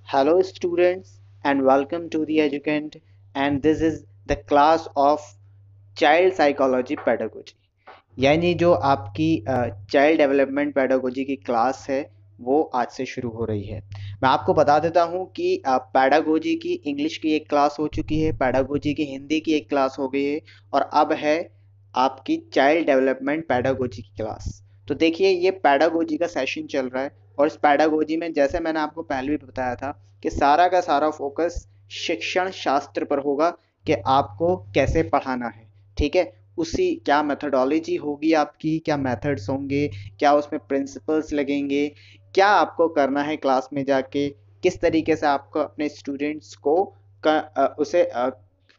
Hello students and welcome to the Educant, and this is the class of Child Psychology Pedagogy। यानी जो आपकी child development pedagogy की class है वो आज से शुरू हो रही है। मैं आपको बता देता हूँ कि पेडागोजी की इंग्लिश की एक क्लास हो चुकी है, पेडागोजी की हिंदी की एक क्लास हो गई है और अब है आपकी चाइल्ड डेवलपमेंट पेडागोजी की क्लास। तो देखिए ये पेडागोजी का सेशन चल रहा है और इस पेडागोजी में जैसे मैंने आपको पहले भी बताया था कि सारा का सारा फोकस शिक्षण शास्त्र पर होगा कि आपको कैसे पढ़ाना है। ठीक है, उसी क्या मेथोडोलॉजी होगी आपकी, क्या मेथड्स होंगे, क्या उसमें प्रिंसिपल्स लगेंगे, क्या आपको करना है क्लास में जाके, किस तरीके से आपको अपने स्टूडेंट्स को उसे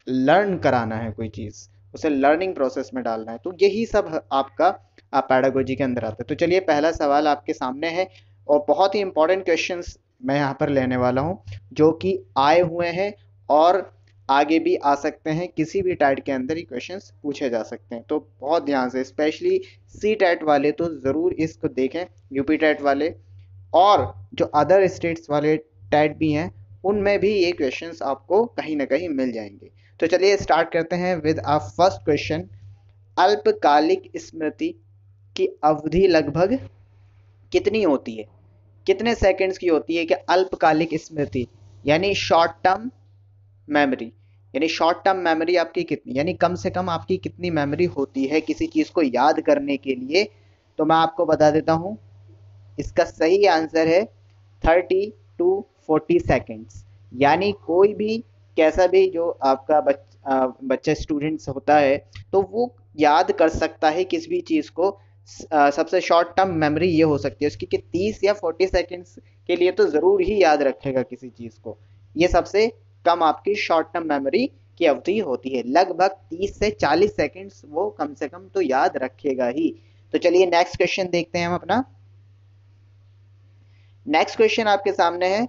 लर्न कराना है, कोई चीज़ उसे लर्निंग प्रोसेस में डालना है। तो यही सब आपका पैडागोजी के अंदर आता है। तो चलिए पहला सवाल आपके सामने है और बहुत ही इंपॉर्टेंट क्वेश्चंस मैं यहाँ पर लेने वाला हूँ जो कि आए हुए हैं और आगे भी आ सकते हैं। किसी भी टाइट के अंदर ही क्वेश्चंस पूछे जा सकते हैं, तो बहुत ध्यान से, स्पेशली सी टैट वाले तो ज़रूर इसको देखें, यूपी टैट वाले और जो अदर स्टेट्स वाले टैट भी हैं उनमें भी ये क्वेश्चंस आपको कहीं ना कहीं मिल जाएंगे। तो चलिए स्टार्ट करते हैं विद आ फर्स्ट क्वेश्चन। अल्पकालिक स्मृति की अवधि लगभग कितनी होती है? कितने सेकंड्स की होती है कि अल्पकालिक स्मृति यानी शॉर्ट टर्म मेमोरी, यानी शॉर्ट टर्म मेमोरी आपकी कितनी, यानी कम से कम आपकी कितनी मेमोरी होती है किसी चीज को याद करने के लिए? तो मैं आपको बता देता हूं, इसका सही आंसर है 30 to 40 सेकेंड्स। यानी कोई भी कैसा भी जो आपका बच्चा स्टूडेंट्स होता है तो वो याद कर सकता है किसी भी चीज को। सबसे शॉर्ट टर्म मेमोरी ये हो सकती है उसकी कि 30 या 40 सेकेंड्स के लिए तो जरूर ही याद रखेगा किसी चीज को। ये सबसे कम आपकी शॉर्ट टर्म मेमोरी की अवधि होती है। लगभग 30 से 40 सेकेंड्स वो कम से कम तो याद रखेगा ही। तो चलिए नेक्स्ट क्वेश्चन देखते हैं हम अपना। नेक्स्ट क्वेश्चन आपके सामने है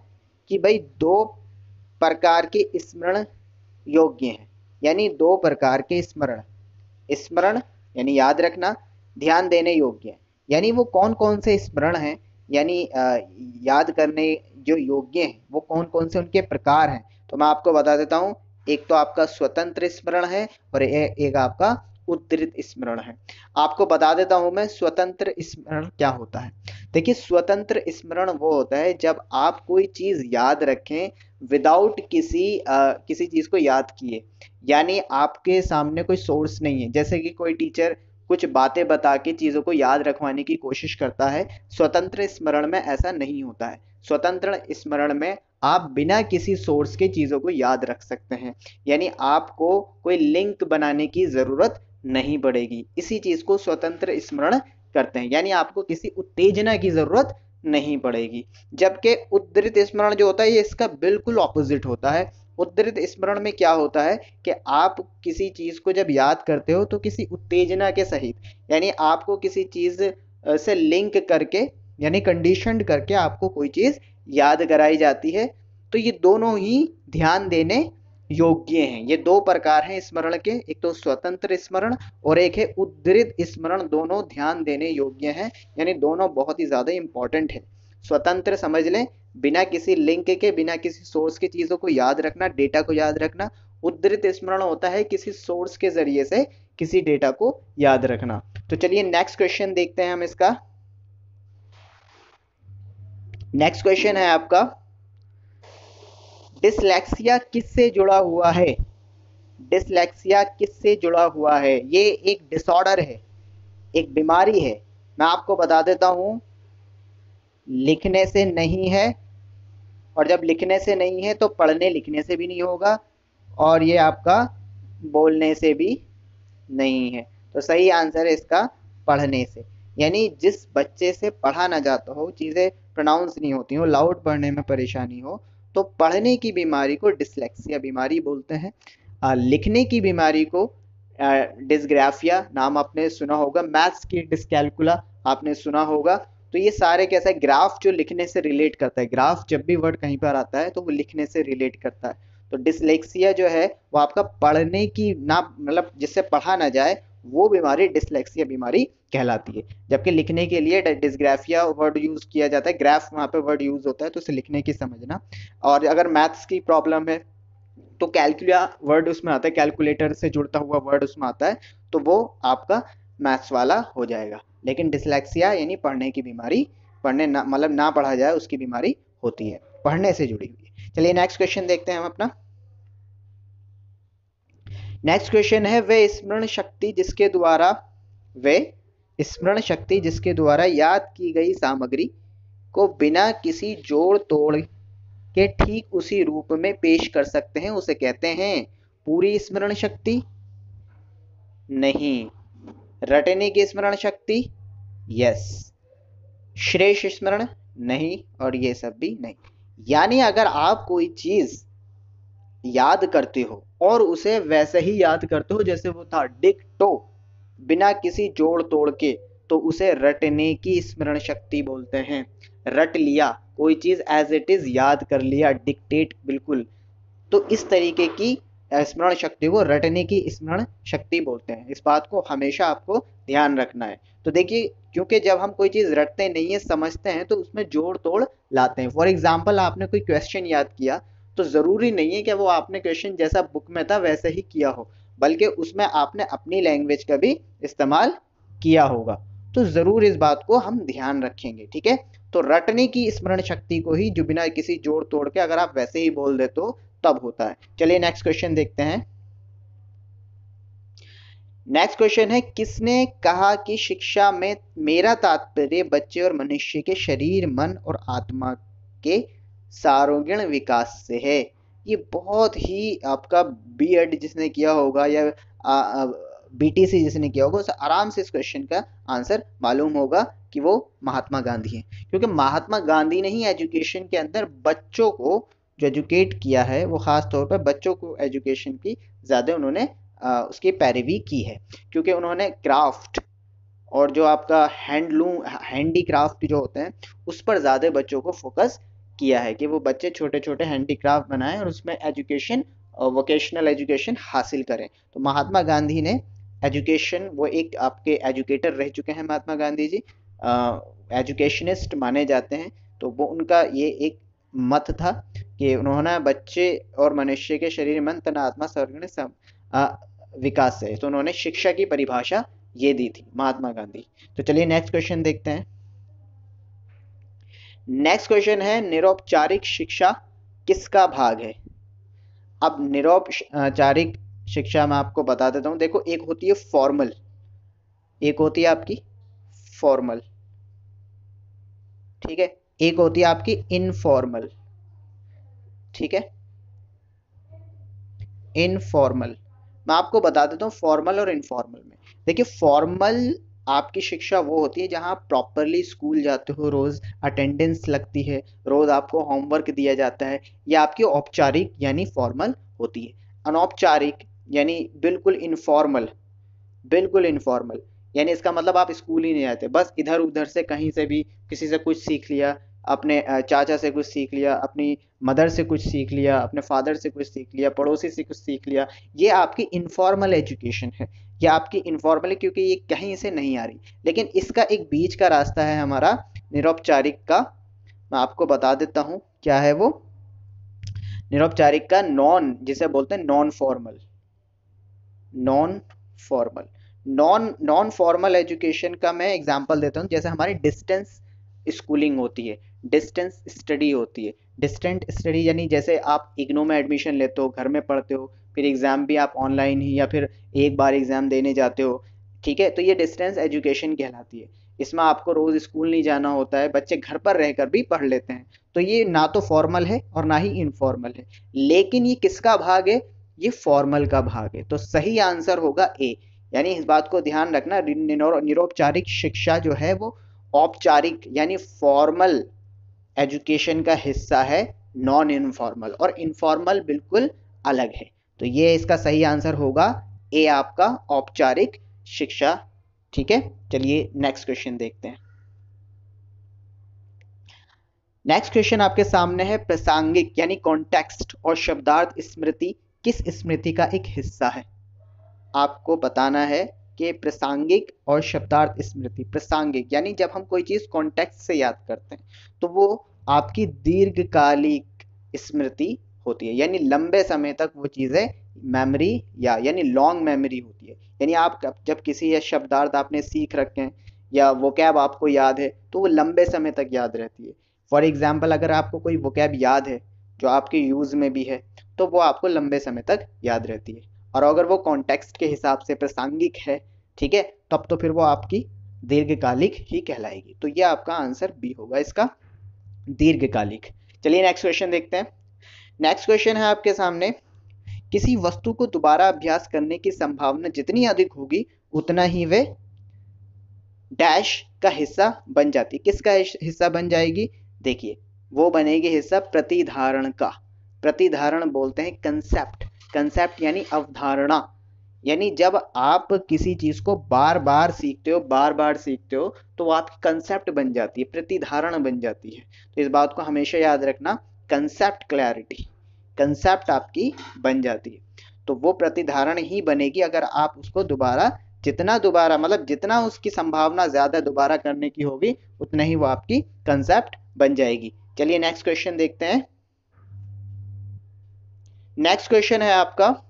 कि भाई दो प्रकार के स्मरण योग्य हैं, यानी दो प्रकार के स्मरण, स्मरण यानी याद रखना, ध्यान देने योग्य है, यानी वो कौन कौन से स्मरण हैं, यानी याद करने जो योग्य हैं वो कौन कौन से उनके प्रकार हैं। तो मैं आपको बता देता हूँ, एक तो आपका स्वतंत्र स्मरण है और एक आपका उद्धृत स्मरण है। आपको बता देता हूं मैं स्वतंत्र स्मरण क्या होता है। देखिए स्वतंत्र स्मरण वो होता है जब आप कोई चीज याद रखें विदाउट किसी चीज को याद किए, यानी आपके सामने कोई सोर्स नहीं है, जैसे कि कोई टीचर कुछ बातें बता के चीजों को याद रखवाने की कोशिश करता है। स्वतंत्र स्मरण में ऐसा नहीं होता है। स्वतंत्र स्मरण में आप बिना किसी सोर्स के चीजों को याद रख सकते हैं, यानी आपको कोई लिंक बनाने की जरूरत नहीं पड़ेगी। इसी चीज को स्वतंत्र स्मरण करते हैं, यानी आपको किसी उत्तेजना की जरूरत नहीं पड़ेगी। जबकि उद्धृत स्मरण जो होता है ये इसका बिल्कुल ऑपोजिट होता है। उद्धृत स्मरण में क्या होता है कि आप किसी चीज को जब याद करते हो तो किसी उत्तेजना के सहित, यानी आपको किसी चीज से लिंक करके, यानी कंडीशनड करके आपको कोई चीज याद कराई जाती है। तो ये दोनों ही ध्यान देने योग्य हैं। ये दो प्रकार हैं स्मरण के, एक तो स्वतंत्र स्मरण और एक है उद्धृत स्मरण। दोनों ध्यान देने योग्य हैं, यानी दोनों बहुत ही ज्यादा इंपॉर्टेंट है। स्वतंत्र समझ लें, बिना किसी लिंक के, बिना किसी सोर्स की चीजों को याद रखना, डेटा को याद रखना। उद्धृत स्मरण होता है किसी सोर्स के जरिए से किसी डेटा को याद रखना। तो चलिए नेक्स्ट क्वेश्चन देखते हैं हम इसका। नेक्स्ट क्वेश्चन है आपका, डिसलेक्सिया किससे जुड़ा हुआ है? डिसलेक्सिया किससे जुड़ा हुआ है? ये एक डिसऑर्डर है, एक बीमारी है। मैं आपको बता देता हूं, लिखने से नहीं है, और जब लिखने से नहीं है तो पढ़ने लिखने से भी नहीं होगा, और ये आपका बोलने से भी नहीं है। तो सही आंसर है इसका पढ़ने से। यानी जिस बच्चे से पढ़ा ना जाता हो, चीज़ें प्रोनाउंस नहीं होती हो, लाउड पढ़ने में परेशानी हो, तो पढ़ने की बीमारी को डिसलेक्सिया बीमारी बोलते हैं। लिखने की बीमारी को डिसग्राफिया नाम आपने सुना होगा, मैथ्स की डिसकैलकुला आपने सुना होगा। तो ये सारे कैसे, ग्राफ जो लिखने से रिलेट करता है, ग्राफ जब भी वर्ड कहीं पर आता है तो वो लिखने से रिलेट करता है। तो डिसलेक्सिया जो है वो आपका पढ़ने की ना, मतलब जिससे पढ़ा ना जाए वो बीमारी डिसलेक्सिया बीमारी कहलाती है। जबकि लिखने के लिए डिस्ग्राफिया वर्ड यूज किया जाता है, ग्राफ वहाँ पे वर्ड यूज होता है, तो उसे लिखने की समझना। और अगर मैथ्स की प्रॉब्लम है तो कैलकुला वर्ड उसमें आता है, कैलकुलेटर से जुड़ता हुआ वर्ड उसमें आता है, तो वो आपका मैथ्स वाला हो जाएगा। लेकिन डिसलेक्सिया यानी पढ़ने की बीमारी, पढ़ने ना मतलब ना पढ़ा जाए उसकी बीमारी होती है, पढ़ने से जुड़ी हुई है। चलिए नेक्स्ट क्वेश्चन देखते हैं हम अपना। नेक्स्ट क्वेश्चन है, वे स्मरण शक्ति जिसके द्वारा याद की गई सामग्री को बिना किसी जोड़ तोड़ के ठीक उसी रूप में पेश कर सकते हैं, उसे कहते हैं पूरी स्मरण शक्ति, नहीं। रटने की स्मरण शक्ति, यस। श्रेष्ठ स्मरण, नहीं। और ये सब भी नहीं। यानी अगर आप कोई चीज याद करते हो और उसे वैसे ही याद करते हो जैसे वो था, डिक्टो, बिना किसी जोड़ तोड़ के, तो उसे रटने की स्मरण शक्ति बोलते हैं। रट लिया, कोई चीज एज इट इज याद कर लिया, डिक्टेट बिल्कुल, तो इस तरीके की स्मरण शक्ति को रटने की स्मरण शक्ति बोलते हैं। इस बात को हमेशा आपको ध्यान रखना है। तो देखिए, क्योंकि जब हम कोई चीज रटते नहीं है, समझते हैं, तो उसमें जोड़ तोड़ लाते हैं। फॉर एग्जाम्पल, आपने कोई क्वेश्चन याद किया, तो जरूरी नहीं है कि वो आपने क्वेश्चन जैसा बुक में था वैसे ही किया हो, बल्कि उसमें आपने अपनी लैंग्वेज का भी इस्तेमाल किया होगा। तो जरूर इस बात को हम ध्यान रखेंगे, ठीक है। तो रटने की स्मरण शक्ति को ही जो बिना किसी जोड़ तोड़ के अगर आप वैसे ही बोल देते हो तब होता है। चलिए नेक्स्ट क्वेश्चन देखते हैं। नेक्स्ट क्वेश्चन है, किसने कहा कि शिक्षा में मेरा तात्पर्य बच्चे और मनुष्य के शरीर, मन और आत्मा के सार्वगुण विकास से है। ये बहुत ही आपका बीएड जिसने किया होगा या बीटीसी जिसने किया होगा, उसे आराम से इस क्वेश्चन का आंसर मालूम होगा कि वो महात्मा गांधी हैं। क्योंकि महात्मा गांधी ने ही एजुकेशन के अंदर बच्चों को जो एजुकेट किया है, वो खास तौर पर बच्चों को एजुकेशन की ज़्यादा उन्होंने उसकी पैरवी की है। क्योंकि उन्होंने क्राफ्ट और जो आपका हैंडलूम हैंडीक्राफ्ट जो होते हैं उस पर ज़्यादा बच्चों को फोकस किया है कि वो बच्चे छोटे छोटे हैंडीक्राफ्ट बनाएं और उसमें एजुकेशन, वोकेशनल एजुकेशन हासिल करें। तो महात्मा गांधी ने एजुकेशन, वो एक आपके एजुकेटर रह चुके हैं महात्मा गांधी जी, एजुकेशनिस्ट माने जाते हैं। तो वो उनका ये एक मत था कि उन्होंने बच्चे और मनुष्य के शरीर, मन, तन, आत्मा, सर्वगुण विकास से, तो उन्होंने शिक्षा की परिभाषा ये दी थी महात्मा गांधी। तो चलिए नेक्स्ट क्वेश्चन देखते हैं। नेक्स्ट क्वेश्चन है, निरौपचारिक शिक्षा किसका भाग है? अब निरौपचारिक शिक्षा में आपको बता देता हूं। देखो, एक होती है फॉर्मल, एक होती है आपकी फॉर्मल, ठीक है, एक होती है आपकी इनफॉर्मल, ठीक है, इनफॉर्मल। मैं आपको बता देता हूँ फॉर्मल और इनफॉर्मल में। देखिए, फॉर्मल आपकी शिक्षा वो होती है जहाँ आप प्रॉपरली स्कूल जाते हो, रोज अटेंडेंस लगती है, रोज आपको होमवर्क दिया जाता है, ये आपकी औपचारिक यानी फॉर्मल होती है। अनौपचारिक यानी बिल्कुल इनफॉर्मल, बिल्कुल इनफॉर्मल यानी इसका मतलब आप स्कूल ही नहीं जाते, बस इधर उधर से कहीं से भी किसी से कुछ सीख लिया, अपने चाचा से कुछ सीख लिया, अपनी मदर से कुछ सीख लिया, अपने फादर से कुछ सीख लिया, पड़ोसी से कुछ सीख लिया, ये आपकी इनफॉर्मल एजुकेशन है। ये आपकी इनफॉर्मल है क्योंकि ये कहीं से नहीं आ रही। लेकिन इसका एक बीच का रास्ता है हमारा निरौपचारिक का, मैं आपको बता देता हूँ क्या है वो। निरौपचारिक का नॉन, जिसे बोलते हैं non formal, non formal, non formal education का मैं एग्जांपल देता हूँ। जैसे हमारी डिस्टेंस स्कूलिंग होती है, डिस्टेंस स्टडी होती है। डिस्टेंट स्टडी यानी जैसे आप इग्नू में एडमिशन लेते हो, घर में पढ़ते हो, फिर एग्ज़ाम भी आप ऑनलाइन ही या फिर एक बार एग्ज़ाम देने जाते हो, ठीक है, तो ये डिस्टेंस एजुकेशन कहलाती है। इसमें आपको रोज़ स्कूल नहीं जाना होता है, बच्चे घर पर रहकर भी पढ़ लेते हैं। तो ये ना तो फॉर्मल है और ना ही इनफॉर्मल है। लेकिन ये किसका भाग है? ये फॉर्मल का भाग है। तो सही आंसर होगा ए। यानी इस बात को ध्यान रखना, निरौपचारिक शिक्षा जो है वो औपचारिक यानी फॉर्मल एजुकेशन का हिस्सा है, नॉन इनफॉर्मल, और इनफॉर्मल बिल्कुल अलग है। तो ये इसका सही आंसर होगा ए, आपका औपचारिक शिक्षा, ठीक है। चलिए नेक्स्ट क्वेश्चन देखते हैं। नेक्स्ट क्वेश्चन आपके सामने है, प्रासंगिक यानी कॉन्टेक्स्ट और शब्दार्थ स्मृति किस स्मृति का एक हिस्सा है? आपको बताना है कि प्रासंगिक और शब्दार्थ स्मृति। प्रासंगिक यानी जब हम कोई चीज कॉन्टेक्स्ट से याद करते हैं तो वो आपकी दीर्घकालिक स्मृति होती है, यानी लंबे समय तक वो चीजें मेमोरी यानी लॉन्ग मेमोरी होती है। यानी आप जब किसी या शब्दार्थ आपने सीख रखे हैं या वोकैब आपको याद है तो वो लंबे समय तक याद रहती है। फॉर एग्जाम्पल अगर आपको कोई वोकैब याद है जो आपके यूज में भी है तो वो आपको लंबे समय तक याद रहती है, और अगर वो कॉन्टेक्स्ट के हिसाब से प्रासंगिक है, ठीक है, तब तो फिर वो आपकी दीर्घकालिक ही कहलाएगी। तो ये आपका आंसर बी होगा इसका, दीर्घकालिक। चलिए नेक्स्ट क्वेश्चन देखते हैं। नेक्स्ट क्वेश्चन है आपके सामने, किसी वस्तु को दोबारा अभ्यास करने की संभावना जितनी अधिक होगी उतना ही वे डैश का हिस्सा बन जाती है। किसका हिस्सा बन जाएगी? देखिए वो बनेगी हिस्सा प्रतिधारण का। प्रतिधारण बोलते हैं कंसेप्ट। कंसेप्ट यानी अवधारणा, यानी जब आप किसी चीज को बार बार सीखते हो, बार बार सीखते हो तो वो आपकी कंसेप्ट बन जाती है, प्रतिधारण बन जाती है। तो इस बात को हमेशा याद रखना, कंसेप्ट क्लैरिटी, कंसेप्ट आपकी बन जाती है। तो वो प्रतिधारण ही बनेगी अगर आप उसको दोबारा, जितना दोबारा मतलब जितना उसकी संभावना ज्यादा दोबारा करने की होगी उतना ही वो आपकी कंसेप्ट बन जाएगी। चलिए नेक्स्ट क्वेश्चन देखते हैं। नेक्स्ट क्वेश्चन है आपका,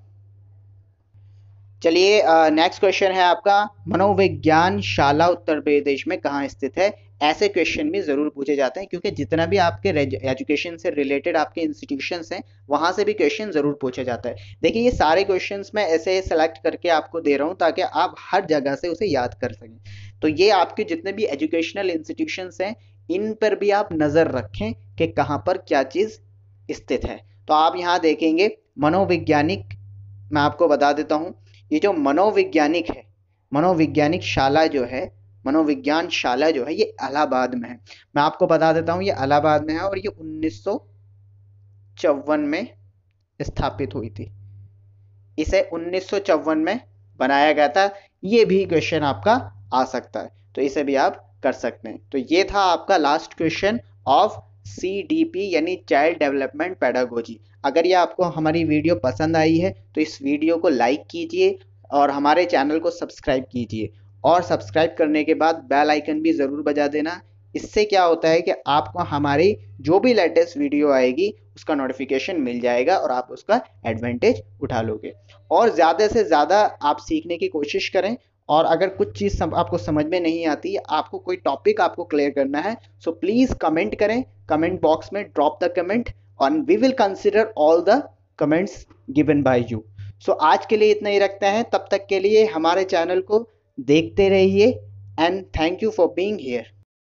चलिए नेक्स्ट क्वेश्चन है आपका, मनोविज्ञान शाला उत्तर प्रदेश में कहाँ स्थित है? ऐसे क्वेश्चन भी जरूर पूछे जाते हैं क्योंकि जितना भी आपके एजुकेशन से रिलेटेड आपके इंस्टीट्यूशंस हैं वहां से भी क्वेश्चन जरूर पूछा जाता है। देखिए ये सारे क्वेश्चंस मैं ऐसे सेलेक्ट करके आपको दे रहा हूँ ताकि आप हर जगह से उसे याद कर सकें। तो ये आपके जितने भी एजुकेशनल इंस्टीट्यूशंस हैं इन पर भी आप नजर रखें कि कहाँ पर क्या चीज स्थित है। तो आप यहाँ देखेंगे मनोवैज्ञानिक, मैं आपको बता देता हूँ, ये जो मनोवैज्ञानिक है, मनोवैज्ञानिक शाला जो है, मनोविज्ञान शाला जो है ये इलाहाबाद में है। मैं आपको बता देता हूँ ये इलाहाबाद में है और ये 1954 में स्थापित हुई थी। इसे 1954 में बनाया गया था। ये भी क्वेश्चन आपका आ सकता है तो इसे भी आप कर सकते हैं। तो ये था आपका लास्ट क्वेश्चन ऑफ CDP यानी चाइल्ड डेवलपमेंट पेडागोजी। अगर ये आपको हमारी वीडियो पसंद आई है तो इस वीडियो को लाइक कीजिए और हमारे चैनल को सब्सक्राइब कीजिए, और सब्सक्राइब करने के बाद बेल आइकन भी ज़रूर बजा देना। इससे क्या होता है कि आपको हमारी जो भी लेटेस्ट वीडियो आएगी उसका नोटिफिकेशन मिल जाएगा और आप उसका एडवांटेज उठा लोगे। और ज़्यादा से ज़्यादा आप सीखने की कोशिश करें, और अगर कुछ चीज़ आपको समझ में नहीं आती, आपको कोई टॉपिक आपको क्लियर करना है, सो प्लीज़ कमेंट करें, कमेंट बॉक्स में ड्रॉप द कमेंट और we will consider all the comments given by you. So आज के लिए इतना ही रखते हैं, तब तक के लिए हमारे चैनल को देखते रहिए and thank you for being here.